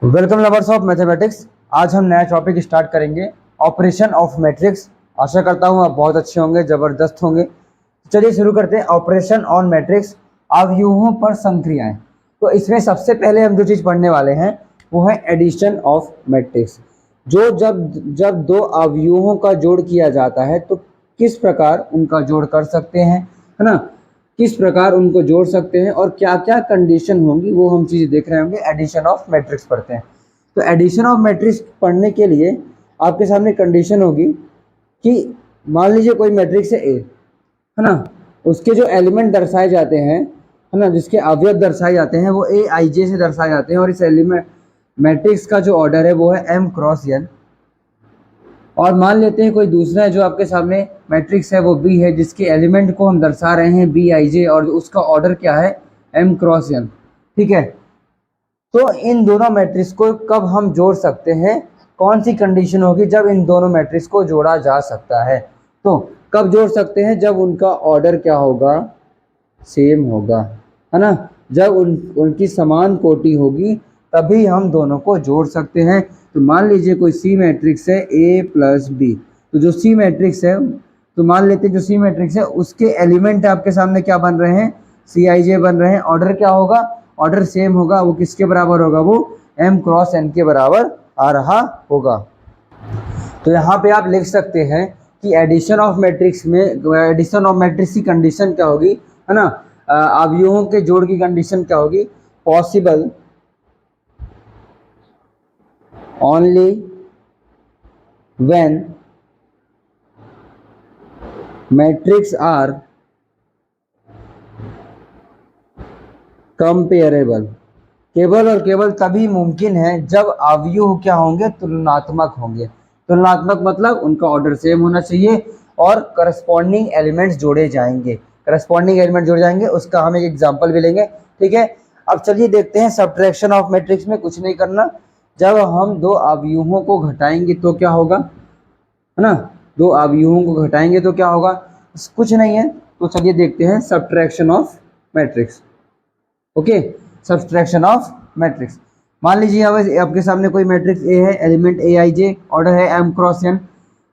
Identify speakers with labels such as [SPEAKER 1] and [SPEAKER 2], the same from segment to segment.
[SPEAKER 1] Welcome lovers of mathematics. आज हम नया टॉपिक स्टार्ट करेंगे, ऑपरेशन ऑफ मैट्रिक्स। आशा करता हूँ आप बहुत अच्छे होंगे, ज़बरदस्त होंगे। चलिए शुरू करते हैं। ऑपरेशन ऑन मैट्रिक्स, अवयवों पर संक्रियाएं। तो इसमें सबसे पहले हम जो चीज़ पढ़ने वाले हैं वो है एडिशन ऑफ मैट्रिक्स। जो जब जब दो अवयवों का जोड़ किया जाता है तो किस प्रकार उनका जोड़ कर सकते हैं, है ना, किस प्रकार उनको जोड़ सकते हैं और क्या क्या कंडीशन होंगी वो हम चीज़ देख रहे होंगे। एडिशन ऑफ मैट्रिक्स पढ़ते हैं। तो एडिशन ऑफ मैट्रिक्स पढ़ने के लिए आपके सामने कंडीशन होगी कि मान लीजिए कोई मैट्रिक्स है ए, है ना, उसके जो एलिमेंट दर्शाए जाते हैं, है ना, जिसके अवयव दर्शाए जाते हैं वो ए आई जे से दर्शाए जाते हैं और इस एलिमेंट मैट्रिक्स का जो ऑर्डर है वो है एम क्रॉस एन। और मान लेते हैं कोई दूसरा है जो आपके सामने मैट्रिक्स है वो बी है, जिसके एलिमेंट को हम दर्शा रहे हैं बी आई जे और उसका ऑर्डर क्या है एम क्रॉस एन। ठीक है, तो इन दोनों मैट्रिक्स को कब हम जोड़ सकते हैं, कौन सी कंडीशन होगी जब इन दोनों मैट्रिक्स को जोड़ा जा सकता है। तो कब जोड़ सकते हैं, जब उनका ऑर्डर क्या होगा, सेम होगा, है ना, जब उनकी समान कोटि होगी तभी हम दोनों को जोड़ सकते हैं। तो मान लीजिए कोई सी मैट्रिक्स है ए प्लस बी, तो जो सी मैट्रिक्स है, तो मान लेते हैं जो सी मैट्रिक्स है उसके एलिमेंट आपके सामने क्या बन रहे हैं, सी आई जे बन रहे हैं। ऑर्डर क्या होगा, ऑर्डर सेम होगा। वो किसके बराबर होगा, वो एम क्रॉस एन के बराबर आ रहा होगा। तो यहाँ पे आप लिख सकते हैं कि एडिशन ऑफ मैट्रिक्स में, एडिशन ऑफ मैट्रिक्स की कंडीशन क्या होगी, है ना, अवयवों के जोड़ की कंडीशन क्या होगी, possible only when matrices are comparable। केवल और केवल तभी मुमकिन है जब अवयव क्या होंगे, तुलनात्मक होंगे। तुलनात्मक मतलब उनका ऑर्डर सेम होना चाहिए और करस्पॉन्डिंग एलिमेंट्स जोड़े जाएंगे। करस्पॉन्डिंग एलिमेंट जोड़े जाएंगे, उसका हम एक एग्जांपल भी लेंगे। ठीक है, अब चलिए देखते हैं। सब्ट्रैक्शन ऑफ मैट्रिक्स में कुछ नहीं करना, जब हम दो अवयवों को घटाएंगे तो क्या होगा, है ना, दो अवयवों को घटाएंगे तो क्या होगा, कुछ नहीं है। तो चलिए देखते हैं subtraction of matrix. Okay, subtraction of matrix. मान लीजिए आपके सामने कोई मैट्रिक्स ए है, एलिमेंट ए आई जे, ऑर्डर है एम क्रॉस एन।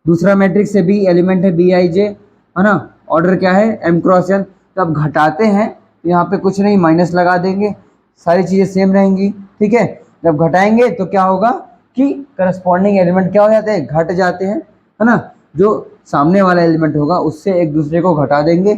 [SPEAKER 1] दूसरा मैट्रिक्स है बी, एलिमेंट है बी आई जे, है ना, ऑर्डर क्या है एम क्रॉस एन। तो अब घटाते हैं तो यहाँ पे कुछ नहीं, माइनस लगा देंगे, सारी चीज़ें सेम रहेंगी। ठीक है, जब घटाएंगे तो क्या होगा कि करस्पॉन्डिंग एलिमेंट क्या हो जाते हैं, घट जाते हैं, है ना। जो सामने वाला एलिमेंट होगा उससे एक दूसरे को घटा देंगे,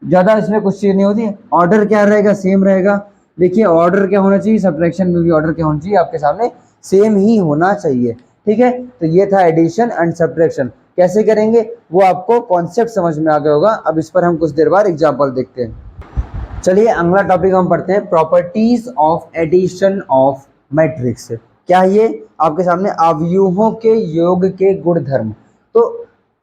[SPEAKER 1] ज़्यादा इसमें कुछ चीज़ नहीं होती। ऑर्डर क्या रहेगा, सेम रहेगा। देखिए ऑर्डर क्या होना चाहिए, सब्ट्रैक्शन में भी ऑर्डर क्या होना चाहिए, आपके सामने सेम ही होना चाहिए। ठीक है, तो ये था एडिशन एंड सब्ट्रैक्शन। कैसे करेंगे वो आपको कॉन्सेप्ट समझ में आ गया होगा। अब इस पर हम कुछ देर बाद एग्जाम्पल देखते हैं। चलिए अगला टॉपिक हम पढ़ते हैं, properties of addition of matrix. क्या ये आपके सामने अवयवों के योग के गुणधर्म। तो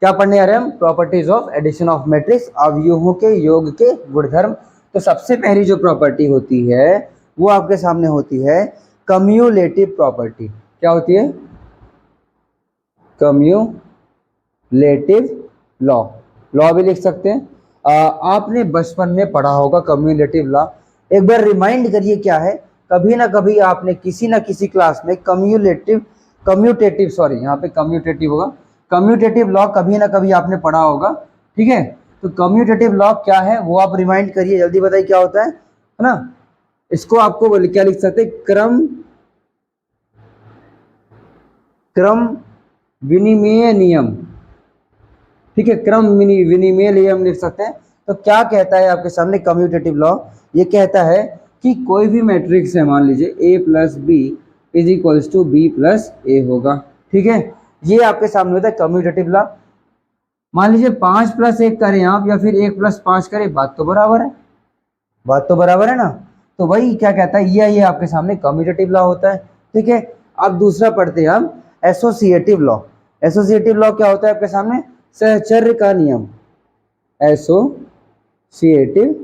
[SPEAKER 1] क्या पढ़ने आ रहे हैं हम, properties of addition of matrix, अवयवों के योग के गुणधर्म। तो सबसे पहली जो प्रॉपर्टी होती है वो आपके सामने होती है कम्युलेटिव प्रॉपर्टी। क्या होती है, कम्युलेटिव लॉ। लॉ भी लिख सकते हैं। आपने बचपन में पढ़ा होगा कम्युलेटिव लॉ। एक बार रिमाइंड करिए क्या है, कभी ना कभी आपने किसी ना किसी क्लास में कम्यूटेटिव सॉरी यहाँ पे कम्यूटेटिव होगा, कम्यूटेटिव लॉ कभी ना कभी आपने पढ़ा होगा। ठीक है, तो कम्यूटेटिव लॉ क्या है वो आप रिमाइंड करिए, जल्दी बताइए क्या होता है ना। इसको आपको क्या लिख सकते हैं, क्रम विनिमय नियम। ठीक है, क्रम विनिमय नियम लिख सकते हैं। तो क्या कहता है आपके सामने कम्यूटेटिव लॉ, ये कहता है कि कोई भी मैट्रिक्स है, मान लीजिए A plus B is equals to B plus A होगा। ठीक है, ये आपके सामने होता है कम्यूटेटिव लॉ। मान लीजिए 5 प्लस 1 करें आप या फिर 1 प्लस 5 करें, बात तो बराबर है, बात तो बराबर है ना। तो वही क्या कहता है, ये आपके सामने कम्यूटेटिव लॉ होता है। ठीक है, अब दूसरा पढ़ते हैं हम एसोसिएटिव लॉ। एसोसिएटिव लॉ क्या होता है आपके सामने, सहचर्य का नियम, एसोसिएटिव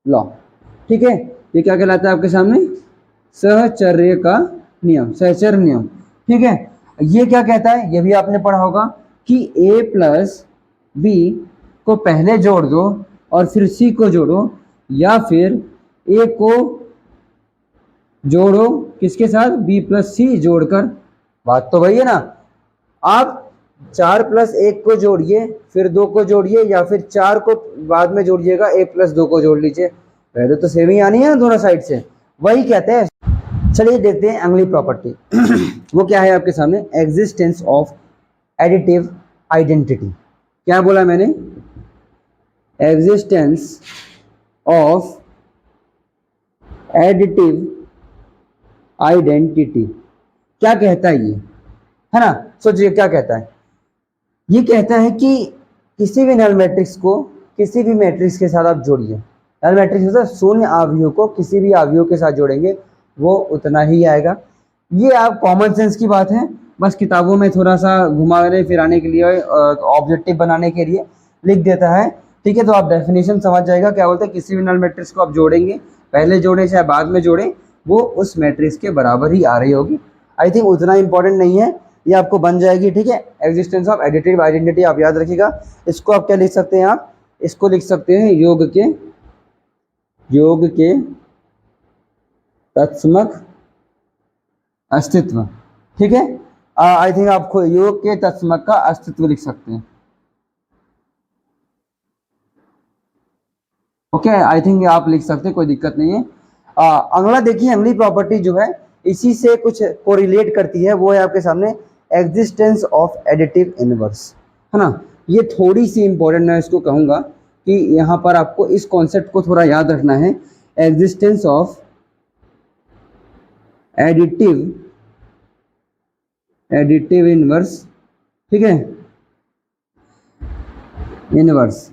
[SPEAKER 1] लॉ। ठीक है, ये क्या कहलाता है आपके सामने, सहचर्य का नियम, सहचर्य नियम। ठीक है, ये क्या कहता है, ये भी आपने पढ़ा होगा कि a प्लस बी को पहले जोड़ दो और फिर c को जोड़ो, या फिर a को जोड़ो किसके साथ, b प्लस सी जोड़कर, बात तो वही है ना। आप 4 प्लस 1 को जोड़िए, फिर 2 को जोड़िए, या फिर 4 को बाद में जोड़िएगा, a प्लस 2 को जोड़ लीजिए, पहले तो सेम ही आनी है ना दोनों साइड से, वही कहते हैं। चलिए देखते हैं अगली प्रॉपर्टी। वो क्या है आपके सामने, एग्जिस्टेंस ऑफ एडिटिव आइडेंटिटी। क्या बोला मैंने, एग्जिस्टेंस ऑफ एडिटिव आइडेंटिटी। क्या कहता है ये, है ना, सोचिए क्या कहता है। ये कहता है कि किसी भी नल मैट्रिक्स को किसी भी मैट्रिक्स के साथ आप जोड़िए, नल मैट्रिक्स मतलब शून्य अवयव को किसी भी अवयव के साथ जोड़ेंगे वो उतना ही आएगा। ये आप कॉमन सेंस की बात है, बस किताबों में थोड़ा सा घुमाने फिराने के लिए, ऑब्जेक्टिव बनाने के लिए लिख देता है, ठीक है। तो आप डेफिनेशन समझ जाएगा क्या बोलते हैं, किसी भी नल मैट्रिक्स को आप जोड़ेंगे, पहले जोड़े चाहे बाद में जोड़ें, वो उस मैट्रिक्स के बराबर ही आ रही होगी। आई थिंक उतना इंपॉर्टेंट नहीं है, ये आपको बन जाएगी, ठीक है। एग्जिस्टेंस ऑफ एडिटिव आइडेंटिटी आप याद रखिएगा। इसको आप क्या लिख सकते हैं, आप इसको लिख सकते हैं योग के तत्समक अस्तित्व, ठीक है। आई थिंक आपको योग के तत्समक का अस्तित्व लिख सकते हैं, ओके। आई थिंक आप लिख सकते हैं, कोई दिक्कत नहीं है। अगला देखिए, अगली प्रॉपर्टी जो है इसी से कुछ कोरिलेट करती है, वो है आपके सामने एग्जिस्टेंस ऑफ एडिटिव इनवर्स, है ना। ये थोड़ी सी इंपॉर्टेंट मैं इसको कहूँगा कि यहाँ पर आपको इस कॉन्सेप्ट को थोड़ा याद रखना है, एग्जिस्टेंस ऑफ एडिटिव इनवर्स, ठीक है, इनवर्स।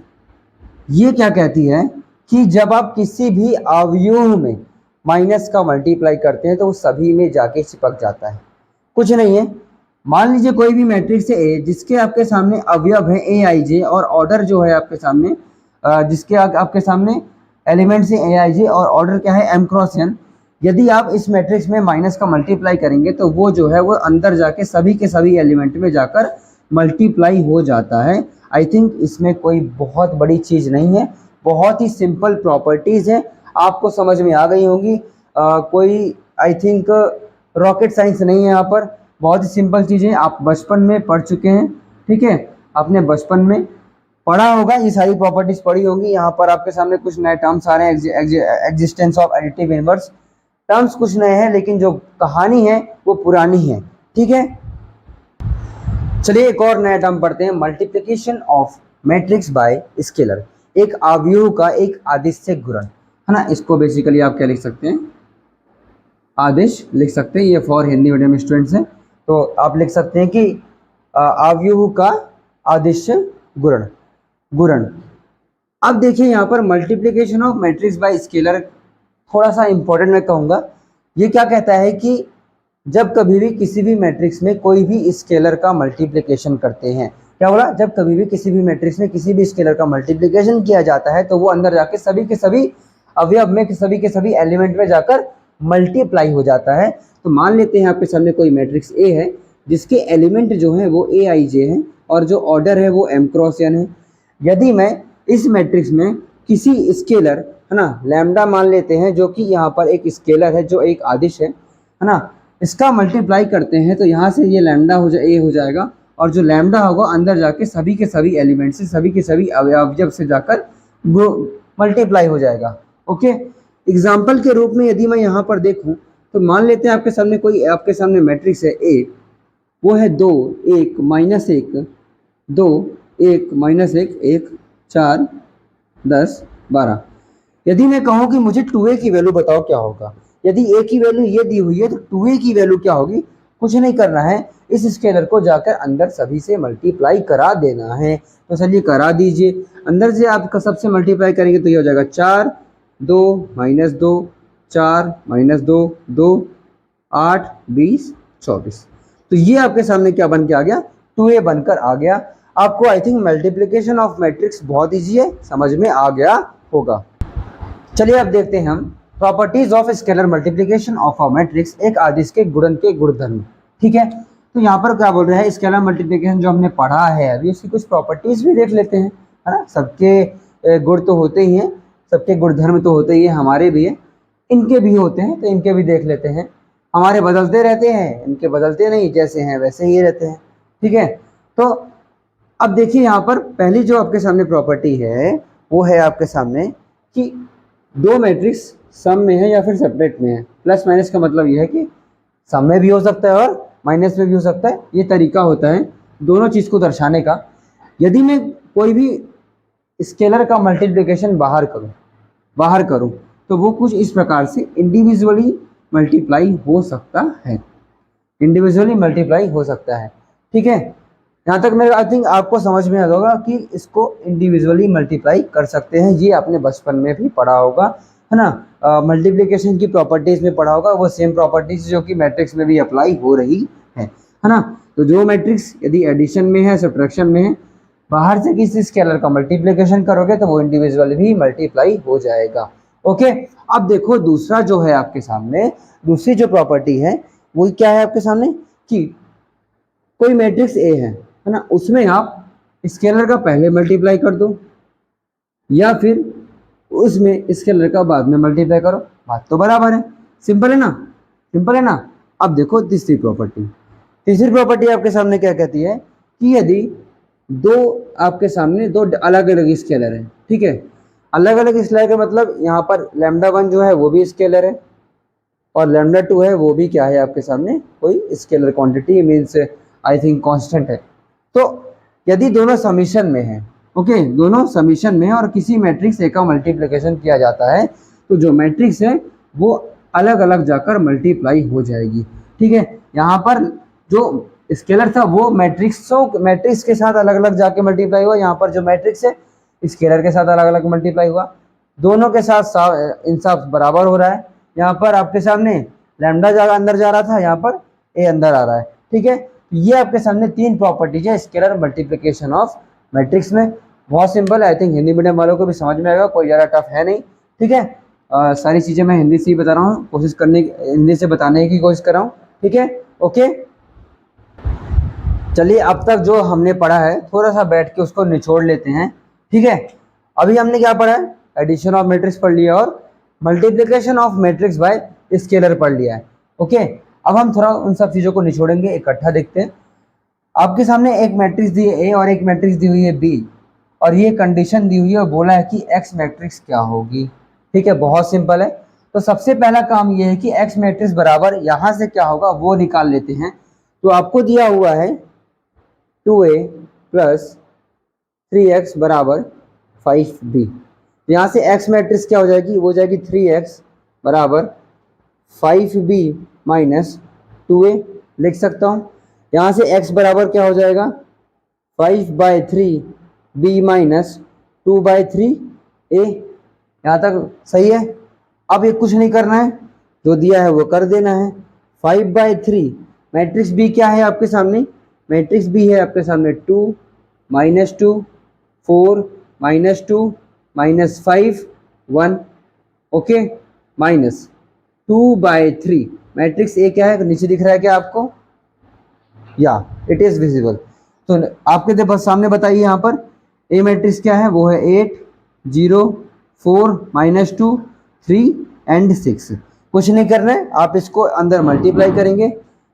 [SPEAKER 1] ये क्या कहती है कि जब आप किसी भी अवयव में माइनस का मल्टीप्लाई करते हैं तो वो सभी में जाके चिपक जाता है। कुछ नहीं है, मान लीजिए कोई भी मैट्रिक्स है ए, जिसके आपके सामने अवयव है ए आई जे, और ऑर्डर जो है आपके सामने जिसके आपके सामने एलिमेंट्स है ए आई जे, और ऑर्डर क्या है एम क्रॉस एन। यदि आप इस मैट्रिक्स में माइनस का मल्टीप्लाई करेंगे तो वो जो है वो अंदर जाके सभी के सभी एलिमेंट में जाकर मल्टीप्लाई हो जाता है। आई थिंक इसमें कोई बहुत बड़ी चीज़ नहीं है, बहुत ही सिंपल प्रॉपर्टीज़ हैं, आपको समझ में आ गई होंगी। कोई आई थिंक रॉकेट साइंस नहीं है यहाँ पर, बहुत ही सिंपल चीज़ें आप बचपन में पढ़ चुके हैं, ठीक है। आपने बचपन में पढ़ा होगा, ये सारी प्रॉपर्टीज पढ़ी होंगी। यहाँ पर आपके सामने कुछ नए टर्म्स आ रहे हैं, existence of additive inverse. Terms कुछ नए हैं लेकिन जो कहानी है वो पुरानी है, ठीक है। चलिए एक और नया टर्म पढ़ते हैं, multiplication of matrix by scalar. एक अवयव का एक आदिश से गुणन, है ना। इसको बेसिकली आप क्या लिख सकते हैं, आदिश लिख सकते हैं। ये फॉर हिंदी मीडियम स्टूडेंट्स हैं, तो आप लिख सकते हैं कि अवयव का आदिश गुणन। अब देखिए यहाँ पर multiplication of matrix by scalar थोड़ा सा इंपॉर्टेंट मैं कहूँगा। ये क्या कहता है कि जब कभी भी किसी भी मैट्रिक्स में कोई भी स्केलर का मल्टीप्लिकेशन करते हैं, क्या बोला, जब कभी भी किसी भी मैट्रिक्स में किसी भी स्केलर का मल्टीप्लिकेशन किया जाता है तो वो अंदर जाके सभी के सभी अवयव में सभी के सभी एलिमेंट में जाकर मल्टीप्लाई हो जाता है। तो मान लेते हैं आपके सामने कोई मैट्रिक्स ए है जिसके एलिमेंट जो हैं वो ए आई जे हैं और जो ऑर्डर है वो एम क्रॉस एन है। यदि मैं इस मैट्रिक्स में किसी स्केलर, है ना, लैम्डा मान लेते हैं, जो कि यहाँ पर एक स्केलर है जो एक आदिश है ना, इसका मल्टीप्लाई करते हैं तो यहाँ से ये लैम्डा ए हो जाएगा, और जो लैम्डा होगा अंदर जाके सभी के सभी एलिमेंट से सभी के सभी अवयव से जाकर वो मल्टीप्लाई हो जाएगा, ओके। एग्जाम्पल के रूप में यदि मैं यहाँ पर देखूँ तो मान लेते हैं आपके सामने कोई आपके सामने मैट्रिक्स है ए, वो है 2 1 -1 2 1 -1 1 4 10 12। यदि मैं कहूँ कि मुझे 2a की वैल्यू बताओ क्या होगा, यदि a की वैल्यू ये दी हुई है तो 2a की वैल्यू क्या होगी, कुछ नहीं करना है, इस स्केलर को जाकर अंदर सभी से मल्टीप्लाई करा देना है। तो चलिए करा दीजिए, अंदर से आपका सबसे मल्टीप्लाई करेंगे तो ये हो जाएगा 4 2 -2 4 -2 2 8 20 24। तो ये आपके सामने क्या बन के आ गया, 2a बनकर आ गया। आपको I think multiplication of matrix बहुत ईजी है, समझ में आ गया होगा। चलिए अब देखते हैं हम properties of scalar multiplication of a matrix, एक आदिश के गुणन के गुणधर्म, ठीक है। तो यहाँ पर क्या बोल रहे हैं, स्केलर मल्टीप्लिकेशन जो हमने पढ़ा है अभी उसकी कुछ प्रॉपर्टीज भी देख लेते हैं, है ना। सबके गुण तो होते ही हैं, सबके गुणधर्म तो होते ही हैं, हमारे भी है। इनके भी होते हैं, तो इनके भी देख लेते हैं। हमारे बदलते रहते हैं, इनके बदलते नहीं, जैसे हैं वैसे ही रहते हैं। ठीक है, तो अब देखिए यहाँ पर पहली जो आपके सामने प्रॉपर्टी है वो है आपके सामने कि दो मैट्रिक्स सम में है या फिर सेपरेट में है। प्लस माइनस का मतलब यह है कि सम में भी हो सकता है और माइनस में भी हो सकता है। ये तरीका होता है दोनों चीज़ को दर्शाने का। यदि मैं कोई भी स्केलर का मल्टीप्लिकेशन बाहर करूं तो वो कुछ इस प्रकार से इंडिविजुअली मल्टीप्लाई हो सकता है, ठीक है। यहाँ तक मेरा आई थिंक आपको समझ में आ होगा कि इसको इंडिविजुअली मल्टीप्लाई कर सकते हैं। ये आपने बचपन में भी पढ़ा होगा, है ना। मल्टीप्लिकेशन की प्रॉपर्टीज में पढ़ा होगा, वो सेम प्रॉपर्टीज जो कि मैट्रिक्स में भी अप्लाई हो रही है ना। तो जो मैट्रिक्स यदि एडिशन में है, सब्ट्रैक्शन में है, बाहर से किसी स्केलर का मल्टीप्लिकेशन करोगे तो वो इंडिविजुअली भी मल्टीप्लाई हो जाएगा। ओके, अब देखो दूसरा जो है आपके सामने, दूसरी जो प्रॉपर्टी है वो क्या है आपके सामने कि कोई मैट्रिक्स ए है ना, उसमें आप स्केलर का पहले मल्टीप्लाई कर दो या फिर उसमें स्केलर का बाद में मल्टीप्लाई करो, बात तो बराबर है। सिंपल है ना। अब देखो तीसरी प्रॉपर्टी आपके सामने क्या कहती है कि यदि दो आपके सामने दो अलग अलग स्केलर है, ठीक है। अलग अलग स्केलर का मतलब यहाँ पर λ1 जो है वो भी स्केलर है और λ2 है वो भी क्या है आपके सामने कोई scalar quantity, means I think constant है। तो यदि दोनों समीशन में है, ओके, दोनों समीशन में है और किसी मैट्रिक्स ए का मल्टीप्लिकेशन किया जाता है तो जो मैट्रिक्स है वो अलग अलग जाकर मल्टीप्लाई हो जाएगी, ठीक है। यहाँ पर जो स्केलर था वो मैट्रिक्स के साथ अलग अलग जाके मल्टीप्लाई हुआ, यहाँ पर जो मैट्रिक्स है स्केलर के साथ अलग अलग मल्टीप्लाई हुआ, दोनों के साथ इंसाफ बराबर हो रहा है। यहाँ पर आपके सामने लैम्डा अंदर जा रहा था, यहाँ पर ए अंदर आ रहा है, ठीक है। ये आपके सामने तीन प्रॉपर्टीज है स्केलर मल्टीप्लिकेशन ऑफ मैट्रिक्स में। बहुत सिंपल है, आई थिंक हिंदी मीडियम वालों को भी समझ में आएगा, कोई ज़्यादा टफ है नहीं, ठीक है। सारी चीज़ें मैं हिंदी से ही बता रहा हूँ, हिंदी से बताने की कोशिश कर रहा हूँ, ठीक है। ओके, चलिए अब तक जो हमने पढ़ा है थोड़ा सा बैठ के उसको निचोड़ लेते हैं, ठीक है। अभी हमने क्या पढ़ा है, एडिशन ऑफ मैट्रिक्स पढ़ लिया और multiplication of matrix by scalar पढ़ लिया है, ओके। अब हम थोड़ा उन सब चीज़ों को निचोड़ेंगे, इकट्ठा देखते हैं। आपके सामने एक मैट्रिक्स दी है ए और एक मैट्रिक्स दी हुई है बी, और ये कंडीशन दी हुई है और बोला है कि एक्स मैट्रिक्स क्या होगी, ठीक है। बहुत सिंपल है। तो सबसे पहला काम ये है कि एक्स मैट्रिक्स बराबर यहाँ से क्या होगा वो निकाल लेते हैं। तो आपको दिया हुआ है 2a प्लस 3x बराबर 5b। यहाँ से x मैट्रिक्स क्या हो जाएगी, वो जाएगी 3x बराबर 5b माइनस 2a, लिख सकता हूँ। यहाँ से x बराबर क्या हो जाएगा 5/3b माइनस 2/3a। यहाँ तक सही है। अब ये कुछ नहीं करना है, जो दिया है वो कर देना है। 5/3 मैट्रिक्स b क्या है आपके सामने, मैट्रिक्स b है आपके सामने 2 -2 4 -2 -5 1, ओके, माइनस 2/3 मैट्रिक्स ए क्या है, नीचे दिख रहा है क्या आपको, या इट इज विजिबल। तो आपके बस सामने बताइए यहाँ पर ए मैट्रिक्स क्या है, वो है 8 0 4 -2 3 एंड 6। कुछ नहीं करना है, आप इसको अंदर मल्टीप्लाई करेंगे,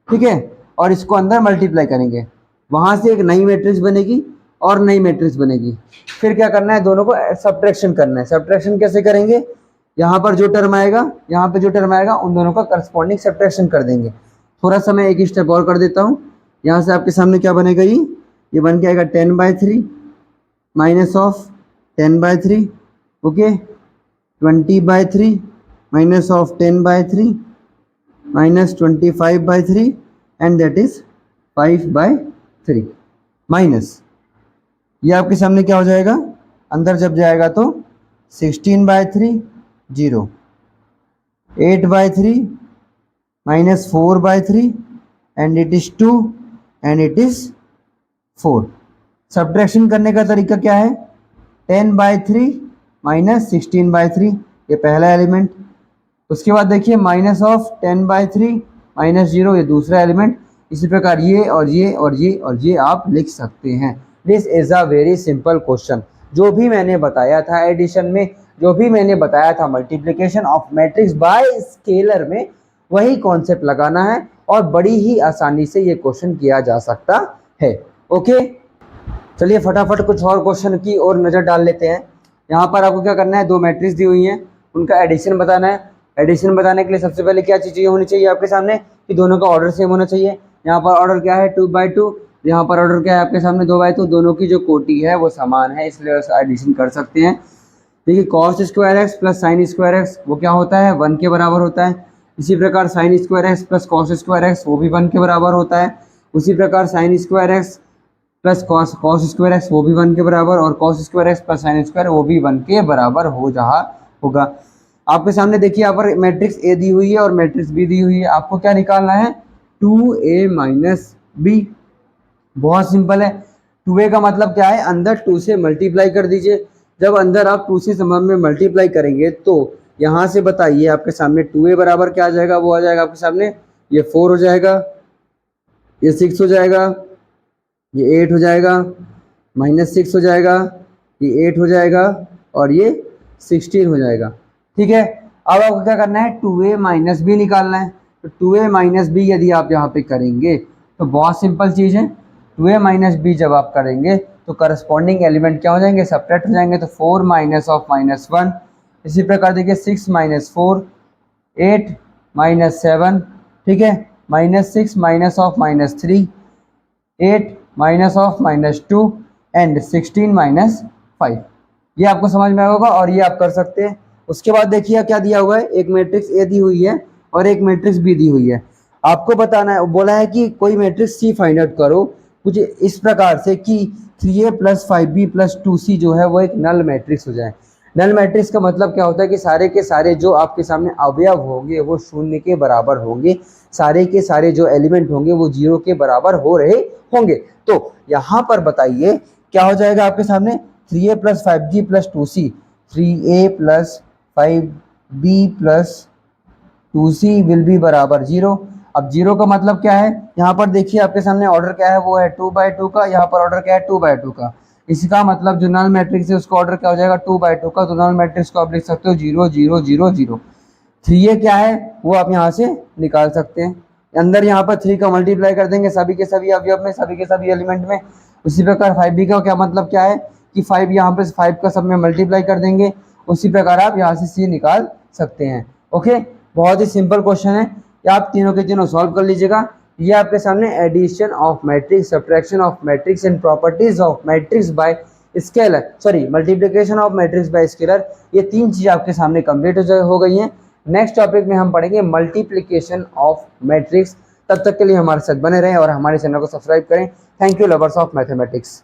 [SPEAKER 1] ठीक है, और इसको अंदर मल्टीप्लाई करेंगे, वहाँ से एक नई मैट्रिक्स बनेगी और नई मैट्रिक्स बनेगी। फिर क्या करना है, दोनों को सब्ट्रैक्शन करना है। सब्ट्रैक्शन कैसे करेंगे, यहाँ पर जो टर्म आएगा, यहाँ पे जो टर्म आएगा, उन दोनों का करस्पॉन्डिंग सब्ट्रैक्शन कर देंगे। थोड़ा सा मैं एक स्टेप और कर देता हूँ। यहाँ से आपके सामने क्या बनेगा, ये बन के आएगा 10/3 minus of 10/3, okay, 20/3 minus of 10/3 minus 25/3 and that is 5/3 minus, ये आपके सामने क्या हो जाएगा, अंदर जब जाएगा तो 16/3 0 8/3 minus 4/3 and it is 2 and it is 4। Subtraction करने का तरीका क्या है, 10/3 माइनस 16/3, ये पहला एलिमेंट। उसके बाद देखिए माइनस ऑफ 10/3 माइनस 0, ये दूसरा एलिमेंट। इसी प्रकार ये और ये और ये और ये आप लिख सकते हैं। This is a very simple question. जो भी मैंने बताया था एडिशन में, जो भी मैंने बताया था multiplication of matrix by scalar में, वही कॉन्सेप्ट लगाना है और बड़ी ही आसानी से ये क्वेश्चन किया जा सकता है। ओके, चलिए फटाफट कुछ और क्वेश्चन की ओर नज़र डाल लेते हैं। यहाँ पर आपको क्या करना है, दो मैट्रिक्स दी हुई हैं, उनका एडिशन बताना है। एडिशन बताने के लिए सबसे पहले क्या चीज़ होनी चाहिए आपके सामने कि दोनों का ऑर्डर सेम होना चाहिए। यहाँ पर ऑर्डर क्या है 2/2, यहाँ पर ऑर्डर क्या है आपके सामने 2/2, दोनों की जो कोटि है वो समान है, इसलिए एडिशन कर सकते हैं। देखिए cos square x plus sine square x वो क्या होता है 1 के बराबर होता है। इसी प्रकार sine square x plus cos square x वो भी 1 के बराबर होता है। उसी प्रकार sine square x plus cos square x वो भी 1 के बराबर, और cos square x plus sine square वो भी 1 के बराबर हो रहा होगा। आपके सामने देखिए यहाँ पर मैट्रिक्स ए दी हुई है और मैट्रिक्स बी दी हुई है। आपको क्या निकालना है 2a माइनस बी। बहुत सिंपल है। 2a का मतलब क्या है, अंदर 2 से मल्टीप्लाई कर दीजिए। जब अंदर आप 2 से समान में मल्टीप्लाई करेंगे तो यहाँ से बताइए आपके सामने 2a बराबर क्या आ जाएगा, वो आ जाएगा आपके सामने ये 4 हो जाएगा, ये 6 हो जाएगा, ये 8 हो जाएगा, -6 हो जाएगा, ये 8 हो जाएगा और ये 16 हो जाएगा। ठीक है, अब आपको क्या करना है 2a माइनस बी निकालना है। तो 2a माइनस बी यदि आप यहाँ पे करेंगे तो बहुत सिंपल चीज़ है, 2a माइनस बी जब आप करेंगे तो करस्पॉन्डिंग एलिमेंट क्या हो जाएंगे, सब्ट्रैक्ट हो जाएंगे। तो 4 माइनस ऑफ -1, इसी प्रकार देखिए 6 माइनस 4, 8 माइनस 7, ठीक है, -6 minus of -3, 8 minus of -2 and 16 minus 5। ये आपको समझ में आया होगा और ये आप कर सकते हैं। उसके बाद देखिए क्या दिया हुआ है, एक मैट्रिक्स ए दी हुई है और एक मैट्रिक्स बी दी हुई है। आपको बताना है, बोला है कि कोई मैट्रिक्स सी फाइंड आउट करो कुछ इस प्रकार से कि 3a + 5b + 2c जो है वो एक नल मैट्रिक्स हो जाए। नल मैट्रिक्स का मतलब क्या होता है कि सारे के सारे जो आपके सामने अवयव होंगे वो 0 के बराबर होंगे, सारे के सारे जो एलिमेंट होंगे वो 0 के बराबर हो रहे होंगे। तो यहाँ पर बताइए क्या हो जाएगा आपके सामने 3a + 5b + 2c, 3a + 5b + 2c will be बराबर 0। अब 0 का मतलब क्या है, यहाँ पर देखिए आपके सामने ऑर्डर क्या है, वो है 2/2 का, यहाँ पर ऑर्डर क्या है 2/2 का। इसका मतलब जो नल मैट्रिक्स है उसका ऑर्डर क्या हो जाएगा 2/2 का। तो नल मैट्रिक्स को आप लिख सकते हो 0 0 0 0। 3a क्या है वो आप यहाँ से निकाल सकते हैं। अंदर यहाँ पर 3 का मल्टीप्लाई कर देंगे सभी के सभी अवयव में, सभी के सभी एलिमेंट में। उसी प्रकार 5b का क्या मतलब क्या है कि 5 यहाँ पे 5 का सब में मल्टीप्लाई कर देंगे। उसी प्रकार आप यहाँ से c निकाल सकते हैं। ओके, बहुत ही सिंपल क्वेश्चन है, आप तीनों के तीनों सॉल्व कर लीजिएगा। ये आपके सामने addition of matrix, subtraction of matrix and properties of matrix by scalar, sorry multiplication of matrix by scalar, ये 3 चीज़ आपके सामने कंप्लीट हो गई हैं। नेक्स्ट टॉपिक में हम पढ़ेंगे मल्टीप्लिकेशन ऑफ मैट्रिक्स। तब तक के लिए हमारे साथ बने रहें और हमारे चैनल को सब्सक्राइब करें। Thank you lovers of mathematics.